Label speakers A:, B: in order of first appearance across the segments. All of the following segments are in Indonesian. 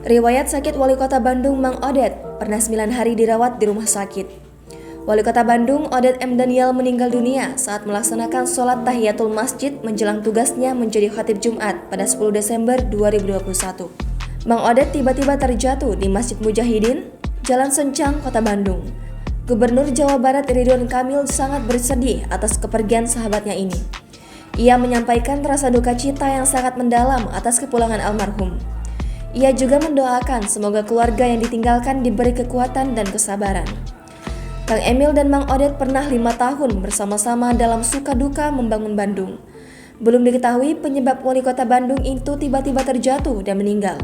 A: Riwayat sakit Wali Kota Bandung Mang Odet pernah 9 hari dirawat di rumah sakit. Wali Kota Bandung Odet M. Daniel meninggal dunia saat melaksanakan sholat tahiyatul masjid menjelang tugasnya menjadi khatib Jumat pada 10 Desember 2021. Mang Odet tiba-tiba terjatuh di Masjid Mujahidin, Jalan Sencang, Kota Bandung. Gubernur Jawa Barat Ridwan Kamil sangat bersedih atas kepergian sahabatnya ini. Ia menyampaikan rasa duka cita yang sangat mendalam atas kepulangan almarhum. Ia juga mendoakan semoga keluarga yang ditinggalkan diberi kekuatan dan kesabaran. Kang Emil dan Mang Odet pernah 5 tahun bersama-sama dalam suka duka membangun Bandung. Belum diketahui penyebab Wali Kota Bandung itu tiba-tiba terjatuh dan meninggal.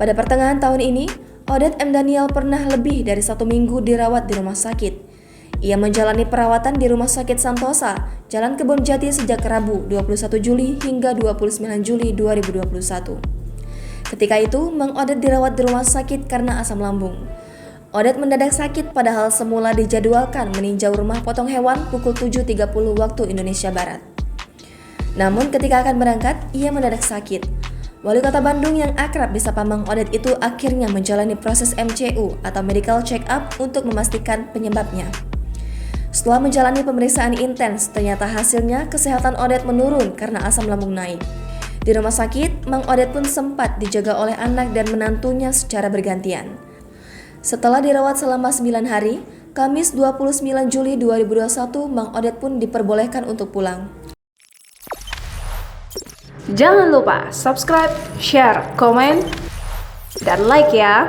A: Pada pertengahan tahun ini, Odet M. Daniel pernah lebih dari 1 minggu dirawat di rumah sakit. Ia menjalani perawatan di Rumah Sakit Santosa, Jalan Kebonjati sejak Rabu 21 Juli hingga 29 Juli 2021. Ketika itu, Mang Odet dirawat di rumah sakit karena asam lambung. Odet mendadak sakit padahal semula dijadwalkan meninjau rumah potong hewan pukul 7.30 waktu Indonesia Barat. Namun ketika akan berangkat, ia mendadak sakit. Wali Kota Bandung yang akrab disapa Mang Odet itu akhirnya menjalani proses MCU atau Medical Check-up untuk memastikan penyebabnya. Setelah menjalani pemeriksaan intens, ternyata hasilnya kesehatan Odet menurun karena asam lambung naik. Di rumah sakit, Mang Odet pun sempat dijaga oleh anak dan menantunya secara bergantian. Setelah dirawat selama 9 hari, Kamis 29 Juli 2021, Mang Odet pun diperbolehkan untuk pulang.
B: Jangan lupa subscribe, share, komen, dan like ya!